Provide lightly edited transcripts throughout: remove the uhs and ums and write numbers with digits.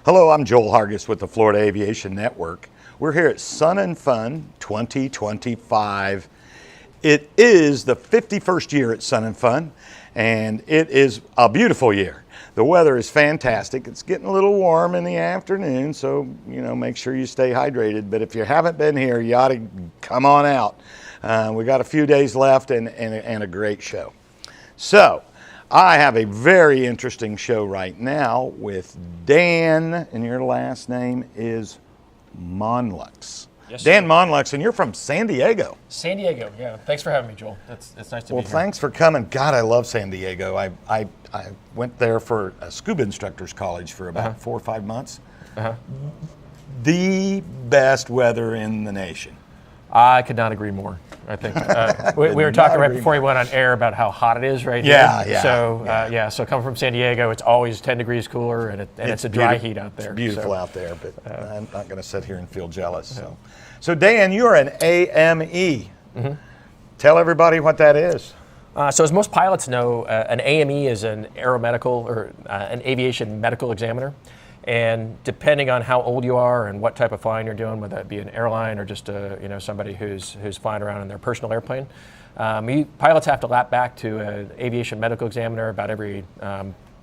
Hello, I'm Joel Hargis with the Florida Aviation Network. We're here at Sun and Fun 2025. It is the 51st year at Sun and Fun, and it is a beautiful year. The weather is fantastic. It's getting a little warm in the afternoon, so make sure you stay hydrated. But if you haven't been here, you ought to come on out. We got a few days left and a great show. So I have a very interesting show right now with Dan, and your last name is Monlux. Yes, Dan sir. Monlux, and you're from San Diego. San Diego, yeah. Thanks for having me, Joel. It's nice to be here. Well, thanks for coming. God, I love San Diego. I went there for a scuba instructors college for about 4 or 5 months. The best weather in the nation. I could not agree more. I think we were talking right before we went on air about how hot it is right Yeah, here. yeah. So coming from San Diego, it's always 10 degrees cooler, and it's a dry heat out there. It's beautiful out there, but I'm not going to sit here and feel jealous. So Dan, you're an AME. Tell everybody what that is. So as most pilots know, an AME is an aeromedical or an aviation medical examiner. And depending on how old you are and what type of flying you're doing, whether it be an airline or just somebody who's flying around in their personal airplane, pilots have to lap back to an aviation medical examiner about every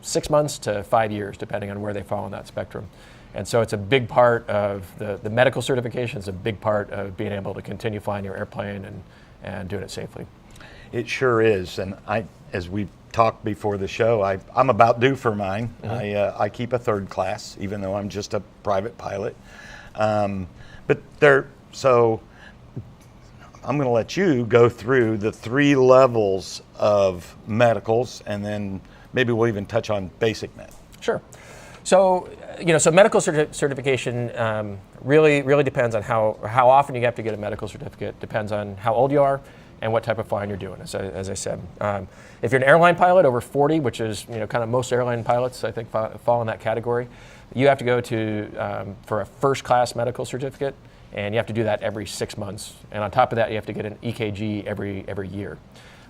6 months to 5 years, depending on where they fall on that spectrum. And so it's a big part of the medical certification. It's a big part of being able to continue flying your airplane and doing it safely. It sure is, and as we talked before the show, I'm about due for mine. I keep a third class, even though I'm just a private pilot. So I'm going to let you go through the 3 levels of medicals, and then maybe we'll even touch on basic med. Sure. So so medical certification really depends on how often you have to get a medical certificate. Depends on how old you are and what type of flying you're doing. As I said, if you're an airline pilot over 40, which is kind of most airline pilots, I think fall in that category, you have to go to for a first class medical certificate, and you have to do that every 6 months. And on top of that, you have to get an EKG every year.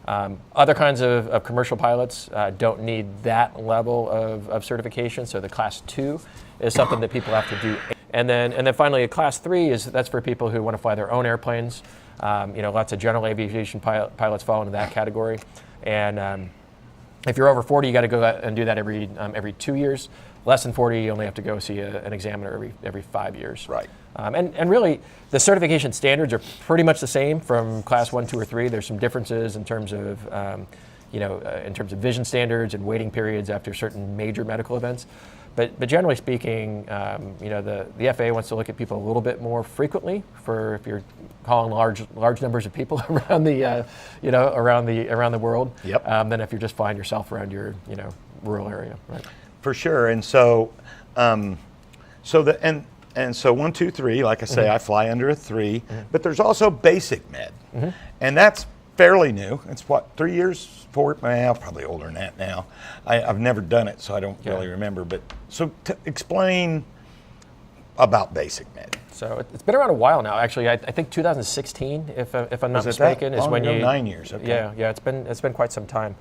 Other kinds of commercial pilots don't need that level of certification, so the class 2 is something that people have to do. And then finally, a class 3 that's for people who want to fly their own airplanes. Lots of general aviation pilots fall into that category. And if you're over 40, you got to go out and do that every 2 years. Less than 40, you only have to go see an examiner every 5 years. Right. And really, the certification standards are pretty much the same from class 1, 2, or 3. There's some differences in terms of vision standards and waiting periods after certain major medical events. But generally speaking, the FAA wants to look at people a little bit more frequently for if you're calling large numbers of people around the around the world. Yep. Than if you're just flying yourself around your rural area. Right. For sure. And so, so 1, 2, 3. Like I say, I fly under a 3. But there's also basic med, and that's fairly new. It's 3 years? 4? Well, probably older than that now. I've never done it, so I don't really remember. But so explain about basic med. So it's been around a while now. Actually, I think 2016, if I'm not mistaken, is when you 9 years. Okay. Yeah. It's been quite some time.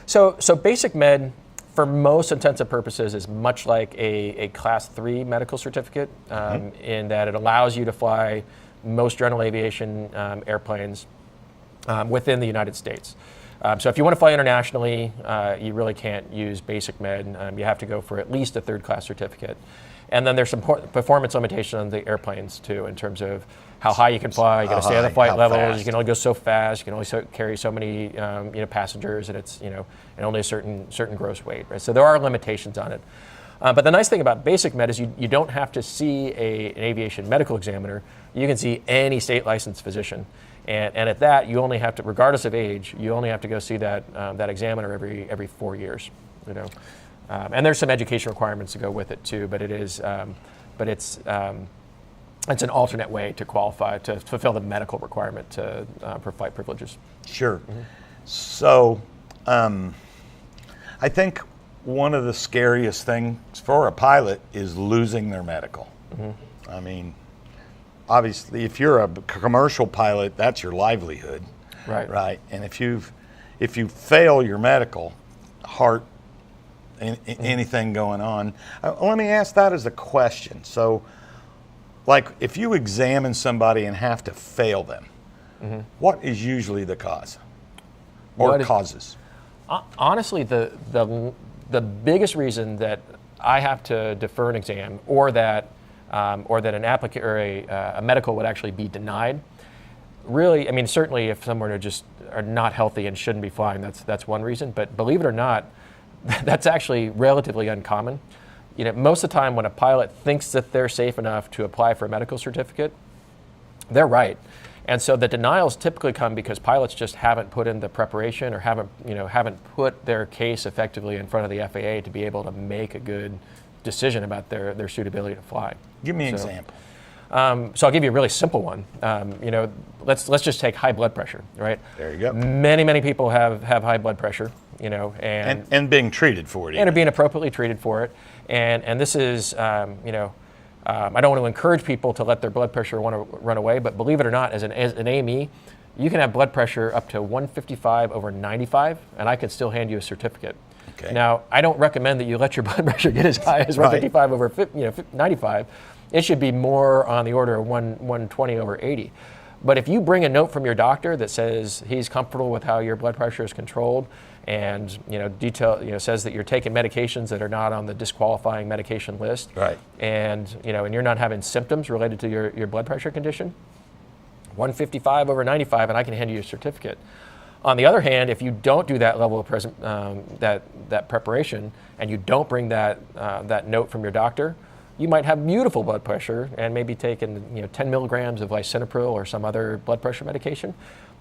So basic med, for most intents and purposes, is much like a class 3 medical certificate in that it allows you to fly most general aviation airplanes within the United States. So if you want to fly internationally, you really can't use basic med. You have to go for at least a third class certificate. And then there's some performance limitations on the airplanes too, in terms of how high you can fly. You got to stay on the flight levels. Fast. You can only go so fast. You can only carry so many passengers, and it's and only a certain gross weight. Right? So there are limitations on it. But the nice thing about basic med is you don't have to see an aviation medical examiner. You can see any state licensed physician. And at that, you only have to, regardless of age, you only have to go see that examiner every 4 years. And there's some education requirements to go with it too. But it's an alternate way to qualify to fulfill the medical requirement for flight privileges. Sure. So, I think one of the scariest things for a pilot is losing their medical. I mean, obviously, if you're a commercial pilot, that's your livelihood, right? And if you fail your medical, heart anything going on. Let me ask that as a question. So, like, if you examine somebody and have to fail them, what is usually the cause or causes? Honestly, the biggest reason that I have to defer an exam, or that an applicant or a medical would actually be denied, really, I mean, certainly if someone are not healthy and shouldn't be flying, that's one reason. But believe it or not, that's actually relatively uncommon. You know, most of the time when a pilot thinks that they're safe enough to apply for a medical certificate, they're right. And so the denials typically come because pilots just haven't put in the preparation, or haven't put their case effectively in front of the FAA to be able to make a good decision about their suitability to fly. Give me an example. So I'll give you a really simple one. Let's just take high blood pressure, right? There you go. Many people have high blood pressure, and being treated for it. And are being appropriately treated for it. And this is, I don't want to encourage people to let their blood pressure run away, but believe it or not, as an AME, you can have blood pressure up to 155/95, and I can still hand you a certificate. Okay. Now, I don't recommend that you let your blood pressure get as high as 155/95. It should be more on the order of 120/80. But if you bring a note from your doctor that says he's comfortable with how your blood pressure is controlled, and says that you're taking medications that are not on the disqualifying medication list, right, and you're not having symptoms related to your blood pressure condition, 155/95, and I can hand you a certificate. On the other hand, if you don't do that level of that preparation, and you don't bring that note from your doctor, you might have beautiful blood pressure and maybe taken 10 milligrams of lisinopril or some other blood pressure medication,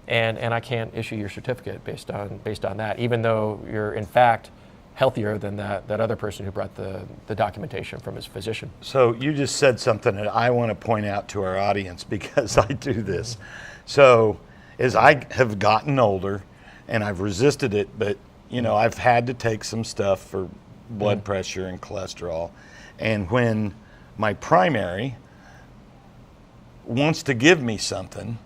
and I can't issue your certificate based on that, even though you're in fact healthier than that other person who brought the documentation from his physician. So you just said something that I want to point out to our audience, because I do this. So as I have gotten older, and I've resisted it, but I've had to take some stuff for blood pressure and cholesterol. And when my primary wants to give me something,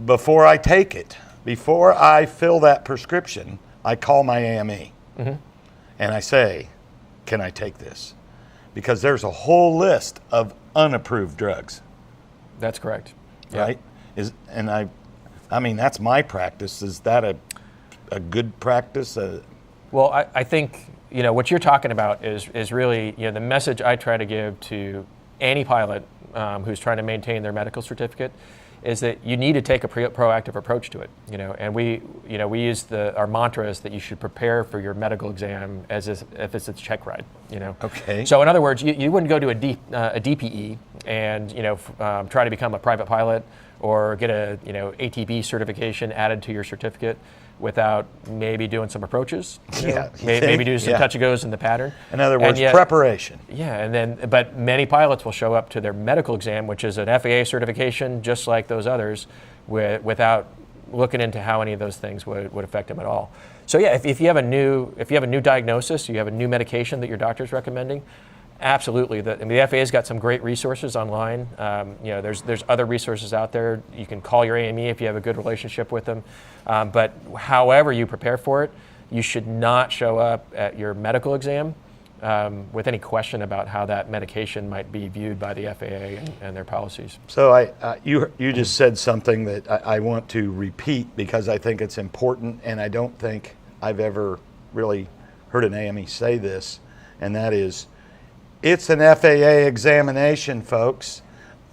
before I take it, before I fill that prescription, I call my AME and I say, can I take this? Because there's a whole list of unapproved drugs. That's correct. Right? I mean, that's my practice. Is that a good practice? Well, I think what you're talking about is really the message I try to give to any pilot who's trying to maintain their medical certificate, is that you need to take a proactive approach to it. And we use our mantra is that you should prepare for your medical exam as if it's a check ride. Okay. So in other words, you wouldn't go to a DPE and try to become a private pilot or get a ATB certification added to your certificate without maybe doing some approaches, maybe do some touch and goes in the pattern. In other words, preparation. Yeah, but many pilots will show up to their medical exam, which is an FAA certification, just like those others, without looking into how any of those things would affect them at all. So yeah, if you have a new diagnosis, you have a new medication that your doctor's recommending, absolutely. The FAA's got some great resources online. There's other resources out there. You can call your AME if you have a good relationship with them. But however you prepare for it, you should not show up at your medical exam with any question about how that medication might be viewed by the FAA and their policies. So you just said something that I want to repeat, because I think it's important, and I don't think I've ever really heard an AME say this, and that is, it's an FAA examination, folks,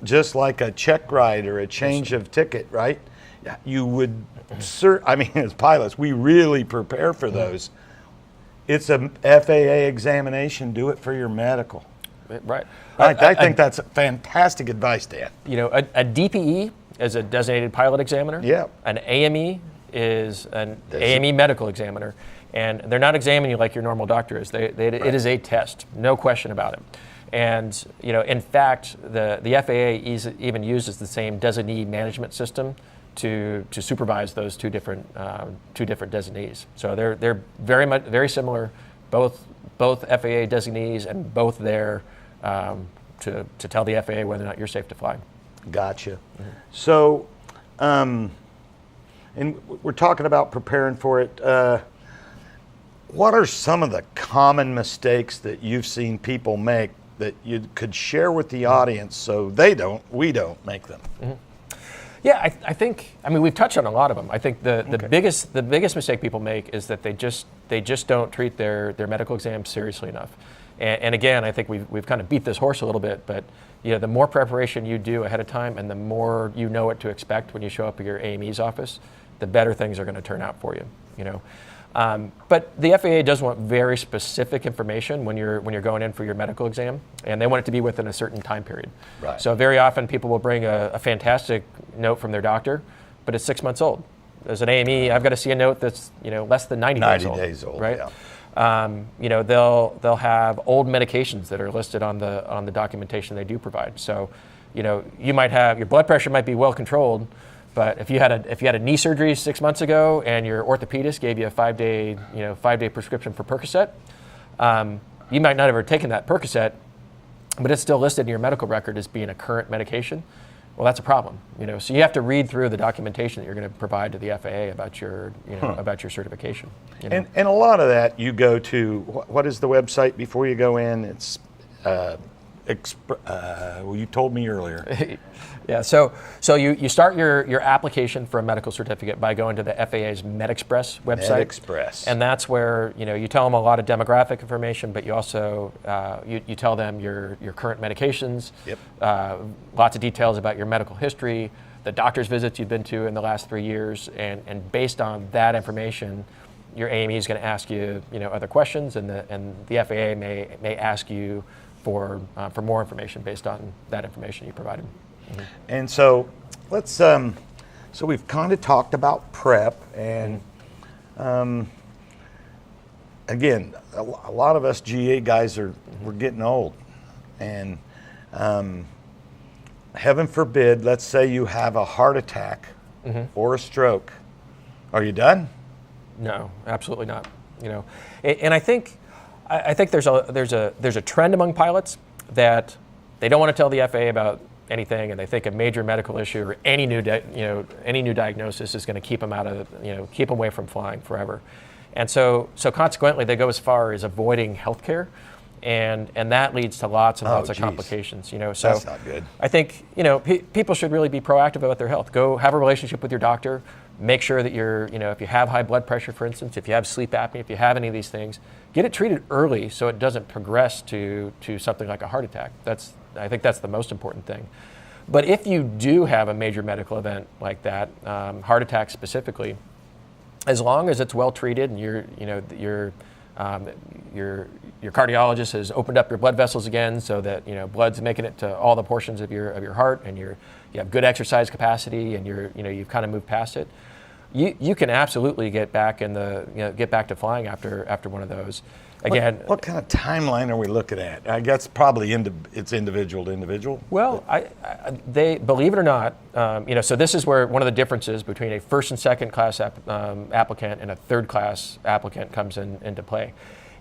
just like a check ride or a change of ticket, right? You would, as pilots, we really prepare for those. It's a FAA examination. Do it for your medical. Right. I think that's fantastic advice, Dan. A DPE is a designated pilot examiner. Yeah. An AME is an AME medical examiner. And they're not examining you like your normal doctor is. It is a test, no question about it. And in fact, the FAA even uses the same designee management system to supervise those two different designees. So they're very similar, both FAA designees, and both there to tell the FAA whether or not you're safe to fly. Gotcha. Mm-hmm. So, and we're talking about preparing for it. what are some of the common mistakes that you've seen people make that you could share with the audience so we don't make them? Yeah, I think, I mean, we've touched on a lot of them. I think the biggest mistake people make is that they just don't treat their medical exams seriously enough. And again, I think we've kind of beat this horse a little bit, but the more preparation you do ahead of time and the more you know what to expect when you show up at your AME's office, the better things are going to turn out for you. But the FAA does want very specific information when you're going in for your medical exam, and they want it to be within a certain time period. Right. So very often people will bring a fantastic note from their doctor, but it's 6 months old. As an AME, I've got to see a note that's less than 90 days old. Right. Yeah. They'll have old medications that are listed on the documentation they do provide. So, you might have your blood pressure might be well controlled, but if you had a knee surgery 6 months ago and your orthopedist gave you a 5-day prescription for Percocet, you might not have ever taken that Percocet, but it's still listed in your medical record as being a current medication. Well, that's a problem. So you have to read through the documentation that you're going to provide to the FAA about your about your certification. And a lot of that you go to, what is the website before you go in? It's well, you told me earlier. Yeah, so you start your application for a medical certificate by going to the FAA's MedExpress website. MedExpress. And that's where you tell them a lot of demographic information, but you also you tell them your current medications. Yep. Lots of details about your medical history, the doctor's visits you've been to in the last 3 years, and based on that information, your AME is going to ask you other questions, and the FAA may ask you for more information based on that information you provided. Mm-hmm. And so let's so we've kind of talked about prep, and again, a lot of us GA guys we're getting old, and heaven forbid, let's say you have a heart attack or a stroke. Are you done? No, absolutely not. And I think there's a trend among pilots that they don't want to tell the FAA about anything, and they think a major medical issue or any new diagnosis is going to keep them keep them away from flying forever. And so consequently, they go as far as avoiding healthcare, and that leads to lots and lots of complications. So that's not good. I think people should really be proactive about their health. Go have a relationship with your doctor. Make sure that you're, if you have high blood pressure, for instance, if you have sleep apnea, if you have any of these things, get it treated early so it doesn't progress to something like a heart attack. I think that's the most important thing. But if you do have a major medical event like that, heart attack specifically, as long as it's well treated and your cardiologist has opened up your blood vessels again so that blood's making it to all the portions of your heart, and you have good exercise capacity, and you've kind of moved past it, you can absolutely get back to flying after one of those. Again, what kind of timeline are we looking at? I guess probably it's individual to individual. Well, they believe it or not, so this is where one of the differences between a first and second class applicant and a third class applicant comes into play.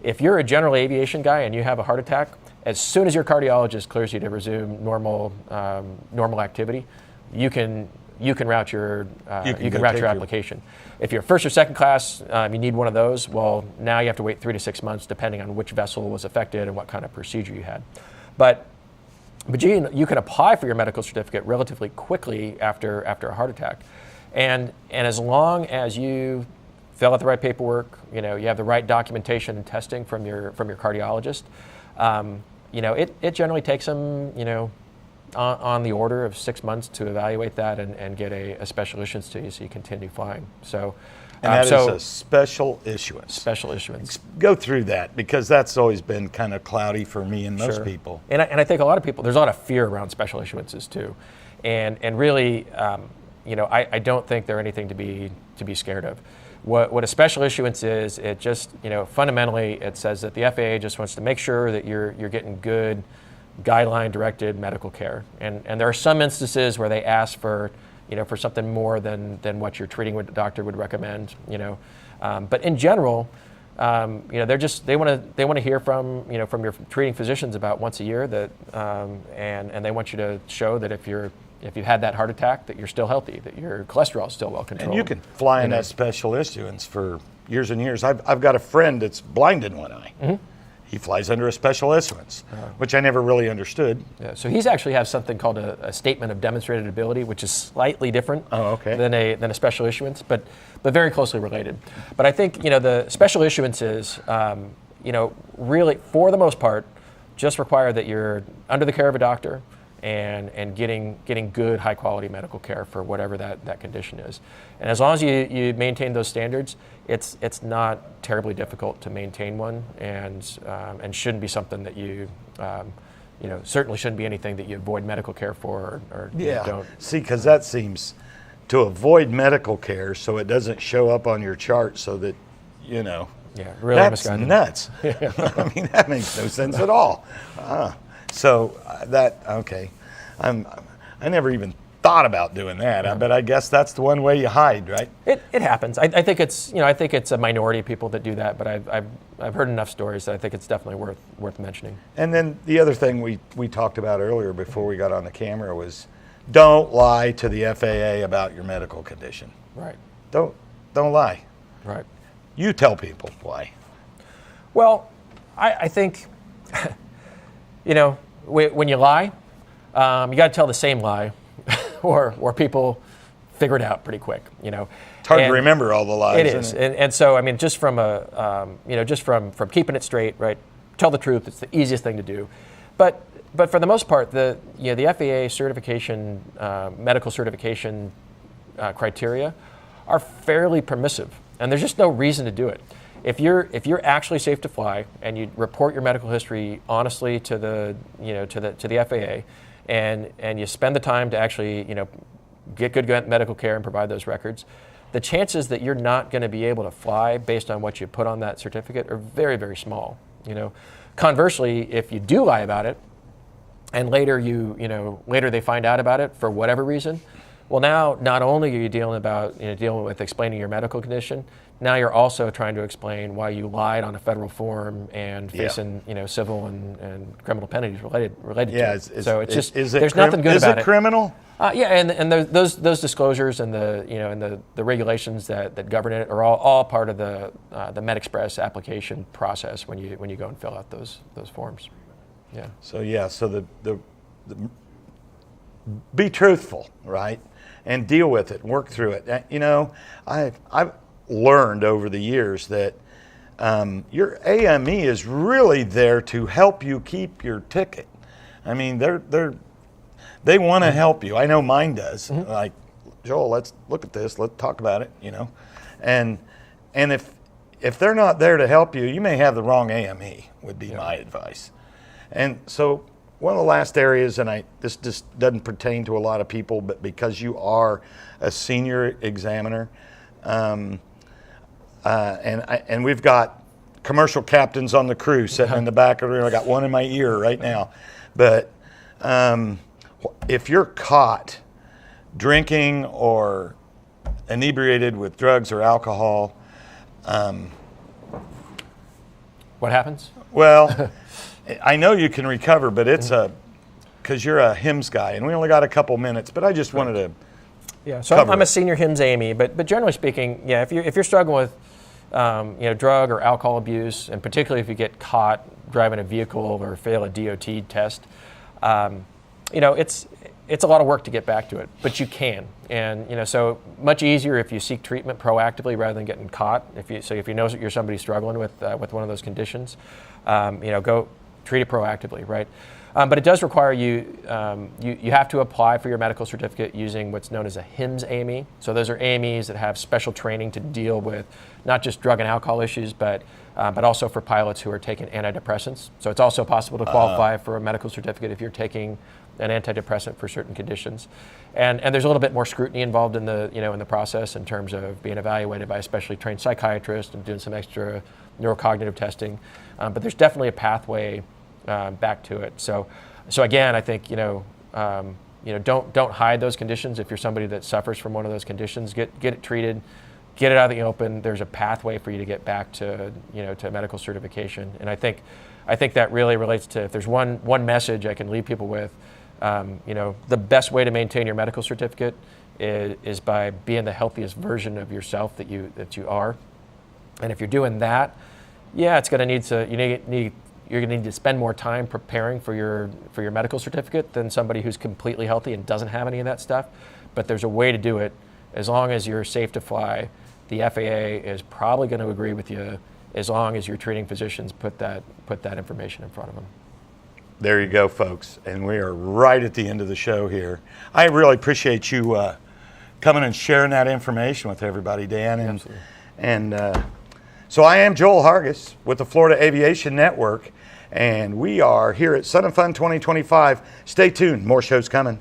If you're a general aviation guy and you have a heart attack, as soon as your cardiologist clears you to resume normal activity, you can route your application. If you're first or second class, you need one of those. Well, now you have to wait 3 to 6 months, depending on which vessel was affected and what kind of procedure you had. But you can apply for your medical certificate relatively quickly after a heart attack, and as long as you fill out the right paperwork, you have the right documentation and testing from your cardiologist, it generally takes them on the order of 6 months to evaluate that and get a special issuance to you so you continue flying. So, and that is a special issuance. Special issuance. Go through that, because that's always been kind of cloudy for me and most people. And I think a lot of people, there's a lot of fear around special issuances too, and really, I don't think they're anything to be scared of. What a special issuance is, it just fundamentally it says that the FAA just wants to make sure that you're getting good guideline-directed medical care, and there are some instances where they ask for something more than what your treating doctor would recommend. But in general, they want to hear from your treating physicians about once a year that, and they want you to show that if you had that heart attack, that you're still healthy, that your cholesterol is still well controlled. And you can fly in that special issuance for years and years. I've got a friend that's blind in one eye. Mm-hmm. He flies under a special issuance, which I never really understood. Yeah, so he's actually has something called a statement of demonstrated ability, which is slightly different than a special issuance, but very closely related. But I think the special issuances, really for the most part, just require that you're under the care of a doctor and getting good high quality medical care for whatever that condition is. And as long as you maintain those standards, it's not terribly difficult to maintain one, and shouldn't be something that you certainly shouldn't be anything that you avoid medical care for or don't. See, because that seems to avoid medical care so it doesn't show up on your chart, so that Yeah, really that's misguided. nuts. I mean, that makes no sense at all. I never even thought about doing that, but I guess that's the one way you hide, right? It happens. I think it's a minority of people that do that, but I've heard enough stories that I think it's definitely worth mentioning. And then the other thing we talked about earlier before we got on the camera was, don't lie to the FAA about your medical condition. Right. Don't lie. Right. You tell people why. Well, I think when you lie, you got to tell the same lie, or people figure it out pretty quick. It's hard to remember all the lies. It is, and so I mean, just from from keeping it straight, right? Tell the truth. It's the easiest thing to do, but for the most part, the FAA certification, medical certification criteria are fairly permissive, and there's just no reason to do it. If you're actually safe to fly and you report your medical history honestly to the FAA, and you spend the time to actually get good medical care and provide those records, the chances that you're not going to be able to fly based on what you put on that certificate are very, very small. Conversely, if you do lie about it, and later later they find out about it for whatever reason, well, now not only are you dealing with explaining your medical condition, now you're also trying to explain why you lied on a federal form and facing civil and criminal penalties related to it. So it's just there's nothing good about it. Is it criminal? And those disclosures and the regulations that govern it are all part of the MedExpress application process when you go and fill out those forms. Yeah. So the be truthful, right, and deal with it, work through it. I've learned over the years that your AME is really there to help you keep your ticket. I mean, they want to help you. I know mine does. Mm-hmm. Like, Joel, let's look at this. Let's talk about it. And if they're not there to help you, you may have the wrong AME. Would be my advice. And so one of the last areas, and this just doesn't pertain to a lot of people, but because you are a senior examiner, and we've got commercial captains on the crew sitting in the back of the room. I got one in my ear right now. But if you're caught drinking or inebriated with drugs or alcohol, what happens? Well, I know you can recover, but it's because you're a HIMSS guy, and we only got a couple minutes. But I just wanted to. Yeah, so I'm a senior HIMSS AME, but generally speaking, if you're struggling with drug or alcohol abuse, and particularly if you get caught driving a vehicle or fail a DOT test, it's a lot of work to get back to it, but you can, and so much easier if you seek treatment proactively rather than getting caught. If you know you're somebody struggling with one of those conditions, go treat it proactively, right? But it does require you have to apply for your medical certificate using what's known as a HIMSS AME. So those are AMEs that have special training to deal with not just drug and alcohol issues, but also for pilots who are taking antidepressants. So it's also possible to qualify for a medical certificate if you're taking an antidepressant for certain conditions. And there's a little bit more scrutiny involved in the process in terms of being evaluated by a specially trained psychiatrist and doing some extra neurocognitive testing. But there's definitely a pathway back to it. So again, I think don't hide those conditions. If you're somebody that suffers from one of those conditions, get it treated, get it out of the open. There's a pathway for you to get back to medical certification. And I think that really relates to, if there's one message I can leave people with, the best way to maintain your medical certificate is by being the healthiest version of yourself that you are. And if you're doing that, yeah, it's going to need to, you're going to need to spend more time preparing for your medical certificate than somebody who's completely healthy and doesn't have any of that stuff. But there's a way to do it. As long as you're safe to fly, the FAA is probably going to agree with you as long as your treating physicians put that information in front of them. There you go, folks. And we are right at the end of the show here. I really appreciate you coming and sharing that information with everybody, Dan. And so I am Joel Hargis with the Florida Aviation Network, and we are here at Sun and Fun 2025. Stay tuned. More shows coming.